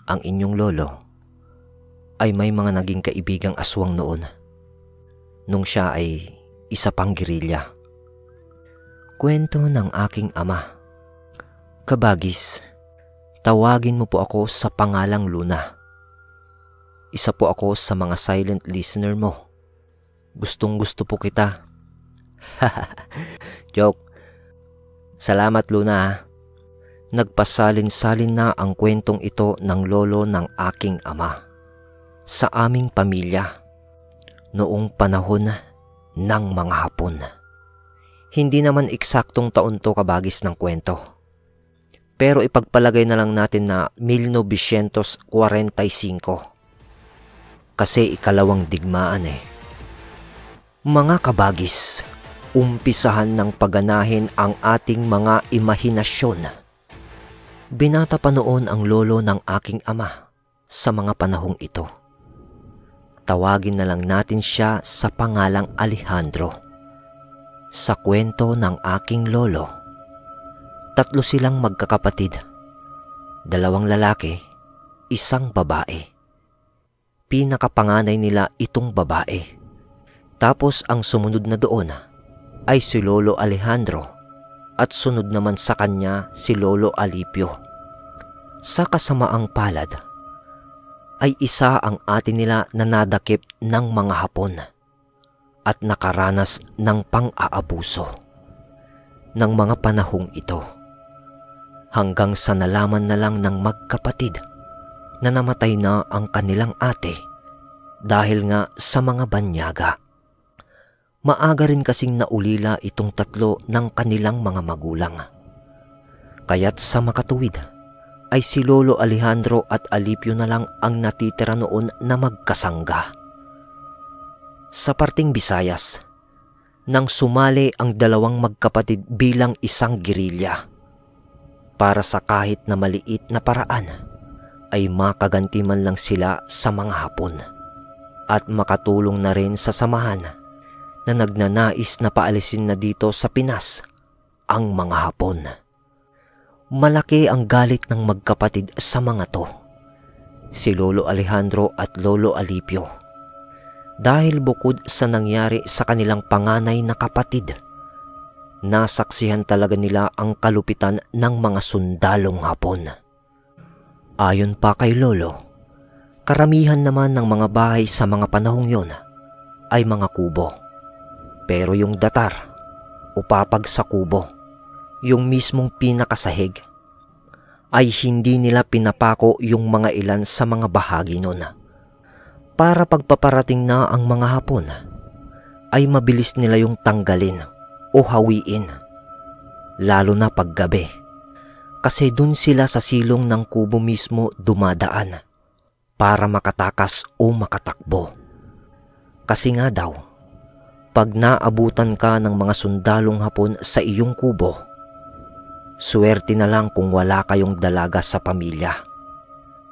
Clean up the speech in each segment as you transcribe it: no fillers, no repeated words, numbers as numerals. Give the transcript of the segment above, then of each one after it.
ang inyong lolo ay may mga naging kaibigang aswang noon nung siya ay isa pang gerilya. Kwento ng aking ama. Kabagis, tawagin mo po ako sa pangalang Luna. Isa po ako sa mga silent listener mo. Gustong gusto po kita. Joke. Salamat Luna. Nagpasalin-salin na ang kwentong ito ng lolo ng aking ama sa aming pamilya noong panahon ng mga Hapon. Hindi naman eksaktong taon to kabagis ng kwento. Pero ipagpalagay na lang natin na 1945. Kasi ikalawang digmaan eh. Mga kabagis, umpisahan ng paganahin ang ating mga imahinasyon. Binata pa noon ang lolo ng aking ama sa mga panahong ito. Tawagin na lang natin siya sa pangalang Alejandro. Sa kwento ng aking lolo, 3 silang magkakapatid. 2 lalaki, 1 babae. Pinakapanganay nila itong babae. Tapos ang sumunod na doon ay si Lolo Alejandro at sunod naman sa kanya si Lolo Alipio. Sa kasamaang palad ay isa ang ate nila na nadakip ng mga Hapon at nakaranas ng pang-aabuso ng mga panahong ito. Hanggang sa nalaman na lang ng magkapatid na namatay na ang kanilang ate dahil nga sa mga banyaga. Maaga rin kasing naulila itong 3 ng kanilang mga magulang. Kaya't sa makatuwid ay si Lolo Alejandro at Alipio na lang ang natitira noon na magkasangga. Sa parting Visayas, nang sumali ang 2 magkapatid bilang isang gerilya para sa kahit na maliit na paraan ay makaganti man lang sila sa mga Hapon at makatulong na rin sa samahan na nagnanais na paalisin na dito sa Pinas ang mga Hapon. Malaki ang galit ng magkapatid sa mga to, si Lolo Alejandro at Lolo Alipio, dahil bukod sa nangyari sa kanilang panganay na kapatid, nasaksihan talaga nila ang kalupitan ng mga sundalong Hapon. Ayon pa kay Lolo, karamihan naman ng mga bahay sa mga panahong yon ay mga kubo. Pero yung datar o papag sa kubo, yung mismong pinakasahig, ay hindi nila pinapako yung mga ilan sa mga bahagi nun. Para pagpaparating na ang mga Hapon, ay mabilis nila yung tanggalin o hawiin, lalo na paggabi. Kasi dun sila sa silong ng kubo mismo dumadaan para makatakas o makatakbo. Kasi nga daw, pag naabutan ka ng mga sundalong Hapon sa iyong kubo, swerte na lang kung wala kayong dalaga sa pamilya.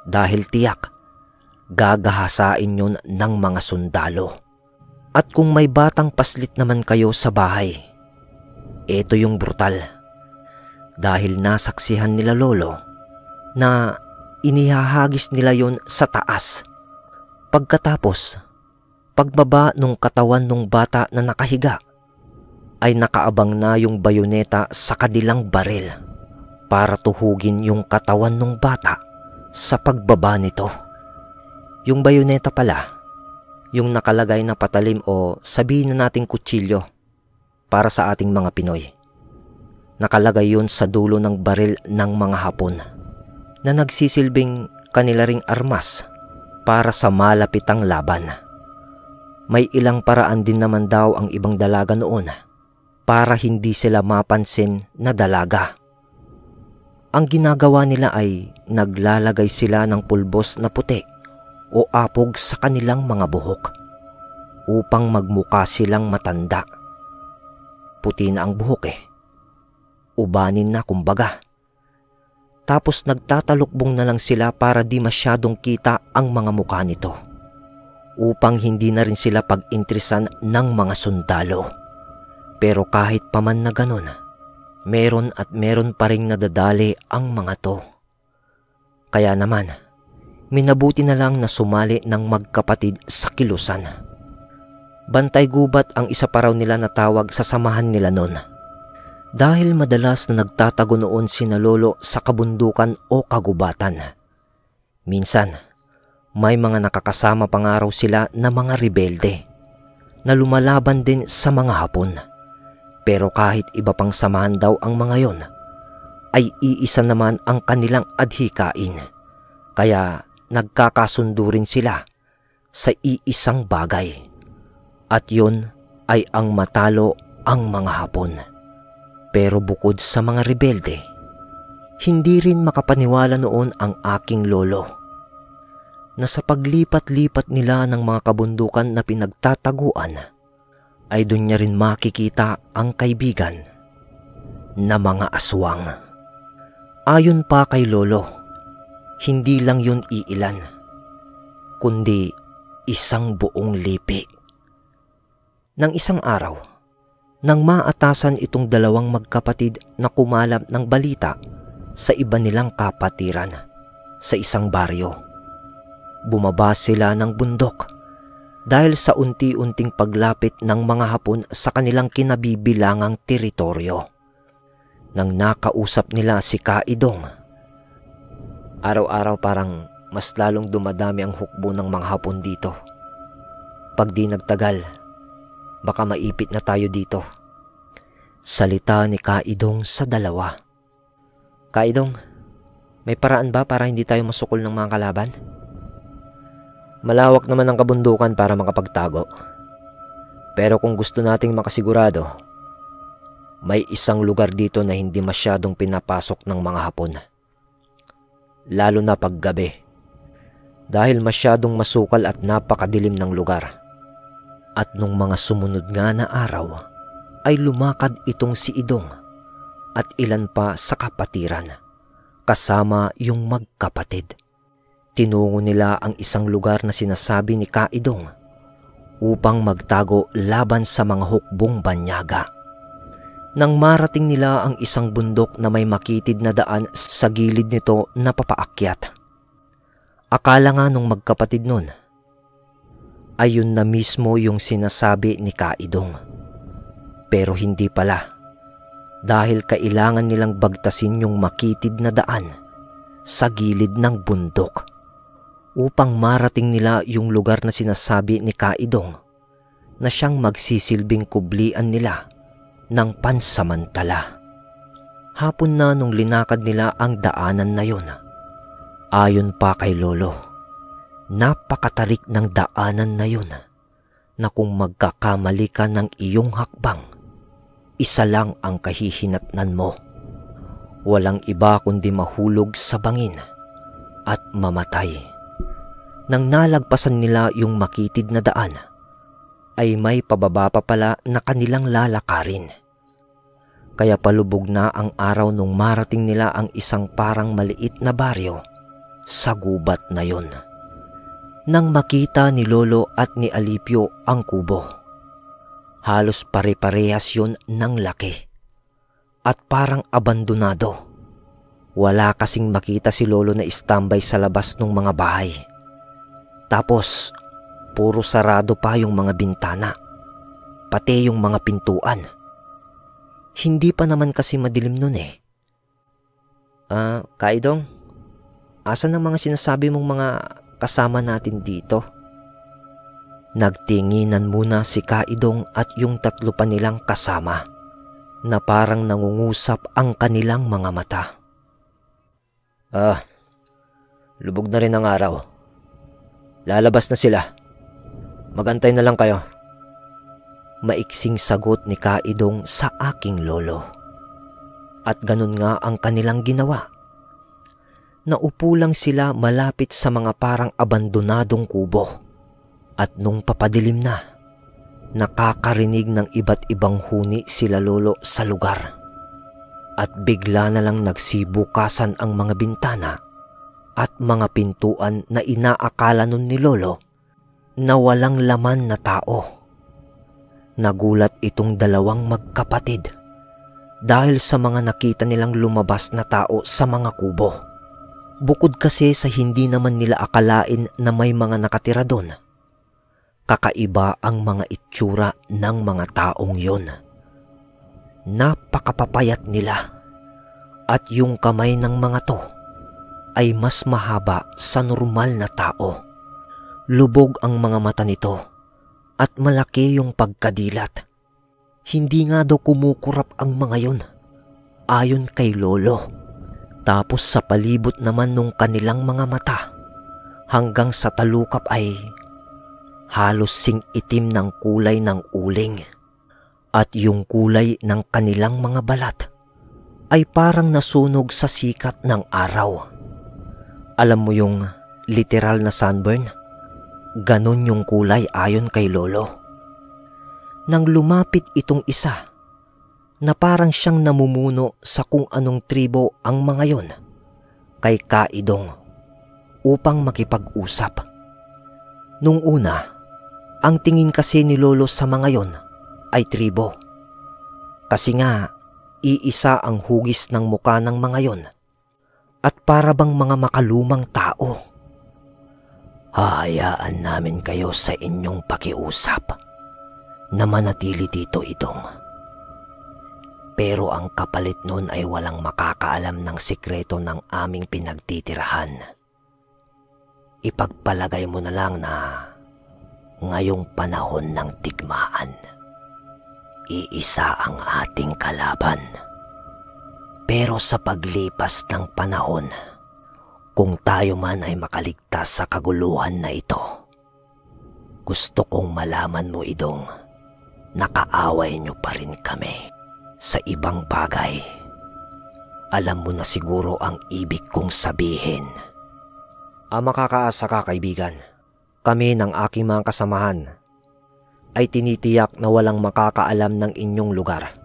Dahil tiyak, gagahasain yun ng mga sundalo. At kung may batang paslit naman kayo sa bahay, ito yung brutal. Dahil nasaksihan nila Lolo na inihahagis nila yon sa taas. Pagkatapos, pagbaba nung katawan nung bata na nakahiga, ay nakaabang na yung bayoneta sa kanilang baril para tuhugin yung katawan nung bata sa pagbaba nito. Yung bayoneta pala, yung nakalagay na patalim o sabihin na nating kutsilyo para sa ating mga Pinoy. Nakalagay yun sa dulo ng baril ng mga Hapon na nagsisilbing kanila ring armas para sa malapitang laban. May ilang paraan din naman daw ang ibang dalaga noon para hindi sila mapansin na dalaga. Ang ginagawa nila ay naglalagay sila ng pulbos na puti o apog sa kanilang mga buhok upang magmukha silang matanda. Puti na ang buhok eh. Ubanin na kumbaga. Tapos nagtatalukbong na lang sila para di masyadong kita ang mga mukha nito, upang hindi na rin sila pag-intrisan ng mga sundalo. Pero kahit paman na ganon, meron at meron pa rin nadadali ang mga to. Kaya naman, minabuti na lang na sumali ng magkapatid sa kilusan. Bantay gubat ang isa pa raw nila na tawag sa samahan nila noon. Dahil madalas na nagtatago noon sina lolo sa kabundukan o kagubatan. Minsan, may mga nakakasama pa nga raw sila na mga rebelde na lumalaban din sa mga Hapon. Pero kahit iba pang samahan daw ang mga yon, ay iisa naman ang kanilang adhikain. Kaya nagkakasundo rin sila sa iisang bagay. At yun ay ang matalo ang mga Hapon. Pero bukod sa mga rebelde, hindi rin makapaniwala noon ang aking lolo na sa paglipat-lipat nila ng mga kabundukan na pinagtataguan ay doon niya rin makikita ang kaibigan na mga aswang. Ayon pa kay lolo, hindi lang yun iilan, kundi isang buong lipi. Nang isang araw, nang maatasan itong dalawang magkapatid na kumalap ng balita sa iba nilang kapatiran sa isang baryo. Bumaba sila ng bundok dahil sa unti-unting paglapit ng mga Hapon sa kanilang kinabibilangang teritoryo. Nang nakausap nila si Kaidong, araw-araw parang mas lalong dumadami ang hukbo ng mga Hapon dito. Pag di nagtagal, baka maipit na tayo dito. Salita ni Kaidong sa dalawa. Kaidong, may paraan ba para hindi tayo masukol ng mga kalaban? Malawak naman ang kabundukan para makapagtago. Pero kung gusto nating makasigurado, may isang lugar dito na hindi masyadong pinapasok ng mga Hapon. Lalo na paggabi. Dahil masyadong masukal at napakadilim ng lugar. At nung mga sumunod nga na araw, ay lumakad itong si Idong at ilan pa sa kapatiran, kasama yung magkapatid. Tinungo nila ang isang lugar na sinasabi ni Kaidong upang magtago laban sa mga hukbong banyaga. Nang marating nila ang isang bundok na may makitid na daan sa gilid nito na papaakyat, akala nga nung magkapatid nun, ayun na mismo yung sinasabi ni Kaidong. Pero hindi pala, dahil kailangan nilang bagtasin yung makitid na daan sa gilid ng bundok upang marating nila yung lugar na sinasabi ni Kaidong na siyang magsisilbing kublian nila ng pansamantala. Hapon na nung linakad nila ang daanan na yun. Ayon pa kay lolo, napakatarik ng daanan na yun na kung magkakamali ka ng iyong hakbang, isa lang ang kahihinatnan mo. Walang iba kundi mahulog sa bangin at mamatay. Nang nalagpasan nila yung makitid na daan, ay may pababa pa pala na kanilang lalakarin. Kaya palubog na ang araw nung marating nila ang isang parang maliit na baryo sa gubat na yon. Nang makita ni Lolo at ni Alipio ang kubo, halos pare-parehas yun ng laki at parang abandonado. Wala kasing makita si Lolo na istambay sa labas ng mga bahay. Tapos, puro sarado pa yung mga bintana, pati yung mga pintuan. Hindi pa naman kasi madilim nun eh. Kaidong, asan ang mga sinasabi mong mga kasama natin dito? Nagtinginan muna si Kaidong at yung tatlo pa nilang kasama na parang nangungusap ang kanilang mga mata. Lubog na rin ang araw. Lalabas na sila. Magantay na lang kayo. Maiksing sagot ni Kaidong sa aking lolo. At ganun nga ang kanilang ginawa. Naupo lang sila malapit sa mga parang abandonadong kubo. At nung papadilim na, nakakarinig ng iba't ibang huni sila lolo sa lugar. At bigla na lang nagsibukasan ang mga bintana at mga pintuan na inaakala nun ni lolo na walang laman na tao. Nagulat itong dalawang magkapatid dahil sa mga nakita nilang lumabas na tao sa mga kubo. Bukod kasi sa hindi naman nila akalain na may mga nakatira doon, kakaiba ang mga itsura ng mga taong yon. Napakapapayat nila at yung kamay ng mga to ay mas mahaba sa normal na tao. Lubog ang mga mata nito at malaki yung pagkadilat. Hindi nga daw kumukurap ang mga yon, ayon kay Lolo. Tapos sa palibot naman nung kanilang mga mata, hanggang sa talukap ay halos sing-itim ng kulay ng uling. At yung kulay ng kanilang mga balat ay parang nasunog sa sikat ng araw. Alam mo yung literal na sunburn? Ganon yung kulay ayon kay Lolo. Nang lumapit itong isa na parang siyang namumuno sa kung anong tribo ang mga yon kay Kaidong upang makipag-usap. Nung una, ang tingin kasi ni Lolo sa mga yon ay tribo. Kasi nga, iisa ang hugis ng muka ng mga yon at para bang mga makalumang tao. Hahayaan namin kayo sa inyong pakiusap na manatili dito, Idong. Pero ang kapalit nun ay walang makakaalam ng sikreto ng aming pinagtitirahan. Ipagpalagay mo na lang na ngayong panahon ng digmaan, iisa ang ating kalaban. Pero sa paglipas ng panahon, kung tayo man ay makaligtas sa kaguluhan na ito, gusto kong malaman mo, Idong, nakaaway niyo pa rin kami sa ibang bagay. Alam mo na siguro ang ibig kong sabihin. Makakaasa ka, kaibigan. Kami ng aking mga kasamahan ay tinitiyak na walang makakaalam ng inyong lugar.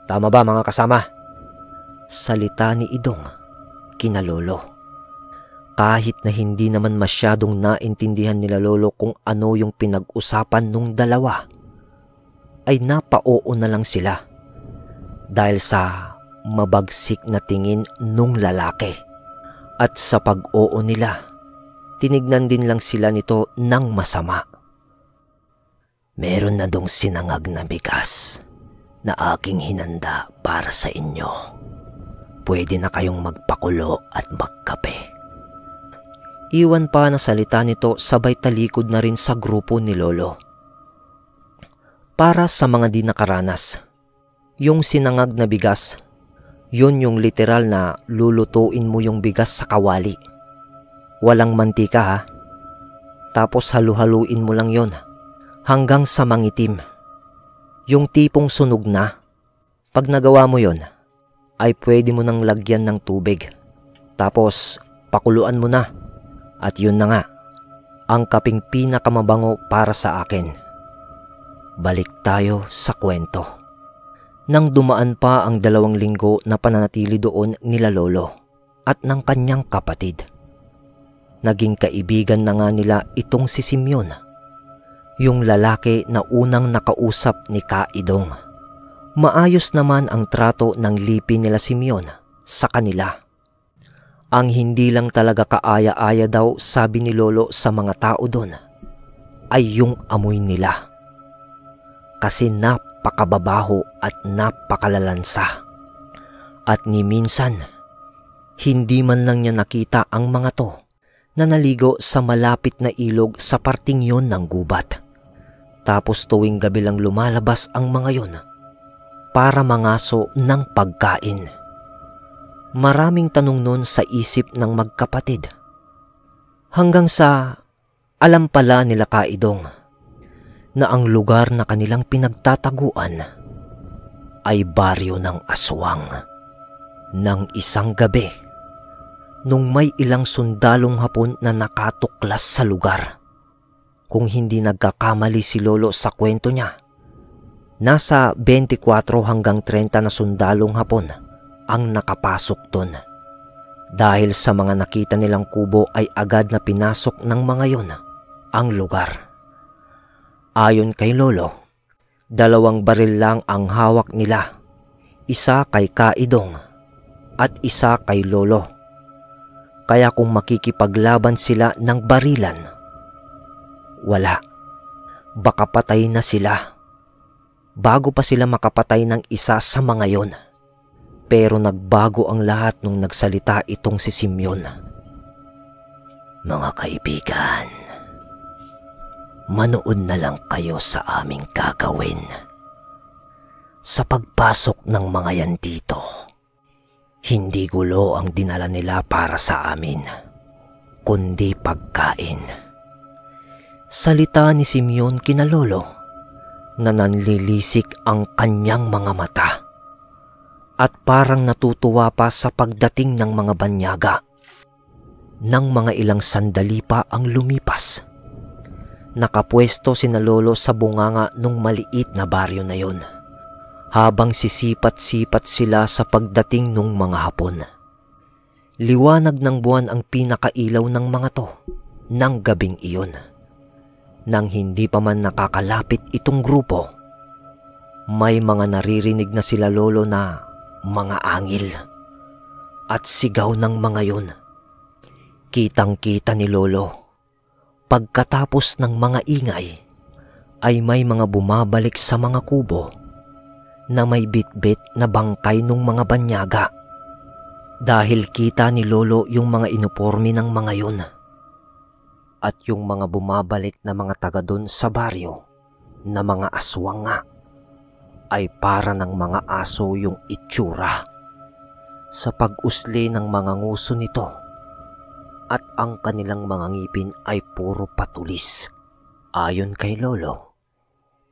Tama ba, mga kasama? Salita ni Idong kina Lolo. Kahit na hindi naman masyadong naintindihan nila Lolo kung ano yung pinag-usapan nung dalawa, ay napa-oo na lang sila dahil sa mabagsik na tingin nung lalaki. At sa pag-oo nila, tinignan din lang sila nito ng masama. Meron na dong sinangag na bigas na aking hinanda para sa inyo. Pwede na kayong magpakulo at magkape. Iwan pa na salita nito sabay talikod na rin sa grupo ni Lolo. Para sa mga di nakaranas, yung sinangag na bigas, yun yung literal na lulutuin mo yung bigas sa kawali. Walang mantika ha. Tapos halu-haluin mo lang yon hanggang sa mangitim. Yung tipong sunog na. Pag nagawa mo yon, ay pwede mo nang lagyan ng tubig. Tapos pakuluan mo na. At yun na nga, ang kaping pinakamabango para sa akin. Balik tayo sa kwento. Nang dumaan pa ang 2 linggo na pananatili doon nila Lolo at ng kanyang kapatid, naging kaibigan na nga nila itong si Simeon, yung lalaki na unang nakausap ni Kaidong. Maayos naman ang trato ng lipi nila Simeon sa kanila. Ang hindi lang talaga kaaya-aya daw, sabi ni Lolo sa mga tao doon, ay yung amoy nila. Kasi napakababaho at napakalalansa. At ni minsan, hindi man lang niya nakita ang mga to na naligo sa malapit na ilog sa parting yon ng gubat. Tapos tuwing gabi lang lumalabas ang mga yon para mangaso ng pagkain. Maraming tanong nun sa isip ng magkapatid. Hanggang sa alam pala nila Kaidong na ang lugar na kanilang pinagtataguan ay baryo ng Aswang. Nang isang gabi, nung may ilang sundalong Hapon na nakatuklas sa lugar, kung hindi nagkakamali si Lolo sa kwento niya, nasa 24 hanggang 30 na sundalong Hapon ang nakapasok doon. Dahil sa mga nakita nilang kubo ay agad na pinasok ng mga yon ang lugar. Ayon kay Lolo, 2 baril lang ang hawak nila, isa kay Kaidong at isa kay Lolo. Kaya kung makikipaglaban sila ng barilan, wala. Baka patay na sila bago pa sila makapatay ng isa sa mga yon. Pero nagbago ang lahat nung nagsalita itong si Simeon. Mga kaibigan, manood na lang kayo sa aming gagawin. Sa pagpasok ng mga yan dito, hindi gulo ang dinala nila para sa amin, kundi pagkain. Salita ni Simeon kina Lolo na nanlilisik ang kanyang mga mata at parang natutuwa pa sa pagdating ng mga banyaga. Nang mga ilang sandali pa ang lumipas, nakapwesto sina Lolo sa bunganga nung maliit na baryo na yon, habang sisipat-sipat sila sa pagdating nung mga hapon. Liwanag ng buwan ang pinakailaw ng mga to ng gabing iyon. Nang hindi pa man nakakalapit itong grupo, may mga naririnig na sila Lolo na mga angil at sigaw ng mga yon. Kitang-kita ni Lolo, pagkatapos ng mga ingay, ay may mga bumabalik sa mga kubo na may bitbit na bangkay ng mga banyaga. Dahil kita ni Lolo yung mga inuporme ng mga yon. At yung mga bumabalik na mga taga doon sa baryo na mga aswang nga, ay para ng mga aso yung itsura sa pag-usli ng mga nguso nito. At ang kanilang mga ngipin ay puro patulis. Ayon kay Lolo,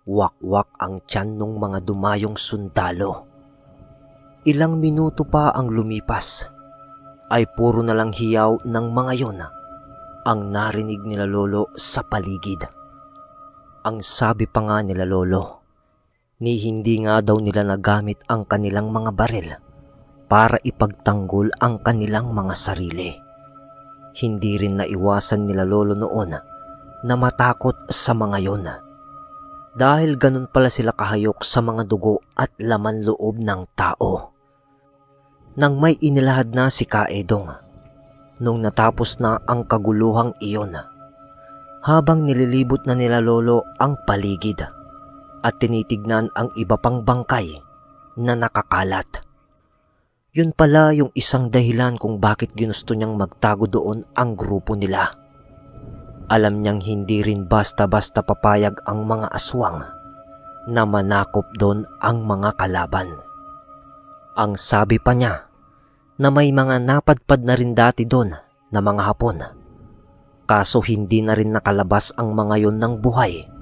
wakwak ang tiyan ng mga dumayong sundalo. Ilang minuto pa ang lumipas, ay puro na lang hiyaw ng mga yon ang narinig nila Lolo sa paligid. Ang sabi pa nga nila Lolo, ni hindi nga daw nila nagamit ang kanilang mga baril para ipagtanggol ang kanilang mga sarili. Hindi rin naiwasan nila Lolo noon na matakot sa mga yon. Dahil ganun pala sila kahayok sa mga dugo at laman loob ng tao. Nang may inilahad na si Kaedong, nung natapos na ang kaguluhang iyon, habang nililibot na nila Lolo ang paligid at tinitignan ang iba pang bangkay na nakakalat. Yun pala yung isang dahilan kung bakit ginusto niyang magtago doon ang grupo nila. Alam niyang hindi rin basta-basta papayag ang mga aswang na manakop doon ang mga kalaban. Ang sabi pa niya na may mga napadpad na rin dati doon na mga Hapon, kaso hindi na rin nakalabas ang mga yon ng buhay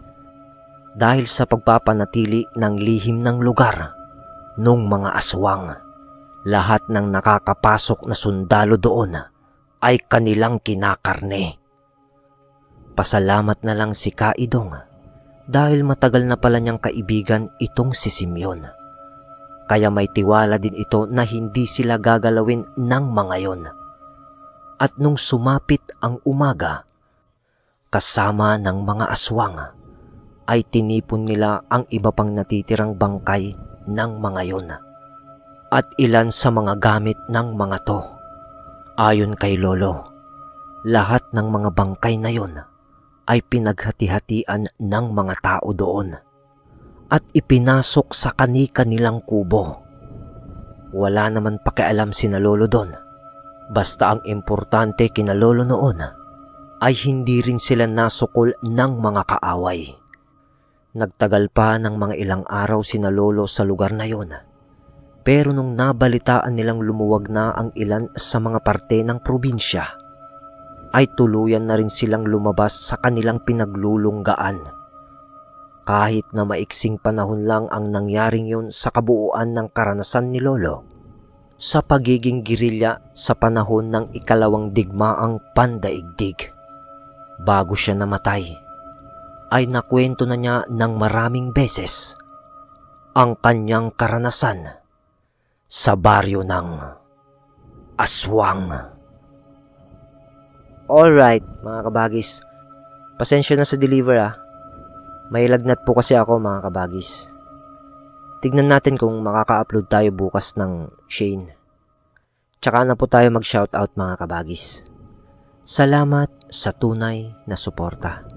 dahil sa pagpapanatili ng lihim ng lugar nung mga aswang. Lahat ng nakakapasok na sundalo doon ay kanilang kinakarne. Pasalamat na lang si Kaedong dahil matagal na pala niyang kaibigan itong si Simeon. Kaya may tiwala din ito na hindi sila gagalawin ng mga yon. At nung sumapit ang umaga, kasama ng mga aswang, ay tinipon nila ang iba pang natitirang bangkay ng mga yon at ilan sa mga gamit ng mga to. Ayon kay Lolo, lahat ng mga bangkay na yon ay pinaghati-hatian ng mga tao doon at ipinasok sa kani-kanilang kubo. Wala naman pakialam sina Lolo doon. Basta ang importante kina Lolo noon ay hindi rin sila nasukol ng mga kaaway. Nagtagal pa ng mga ilang araw sina Lolo sa lugar na yon. Pero nung nabalitaan nilang lumuwag na ang ilan sa mga parte ng probinsya, ay tuluyan na rin silang lumabas sa kanilang pinaglulunggaan. Kahit na maiksing panahon lang ang nangyaring yun sa kabuuan ng karanasan ni Lolo sa pagiging girilya sa panahon ng ikalawang digmaang pandaigdig. Bago siya namatay, ay nakwento na niya ng maraming beses ang kanyang karanasan sa baryo ng Aswang. Alright mga kabagis, pasensya na sa deliver May lagnat po kasi ako mga kabagis. Tignan natin kung makaka-upload tayo bukas ng Shane. Tsaka na po tayo mag-shoutout mga kabagis. Salamat sa tunay na suporta.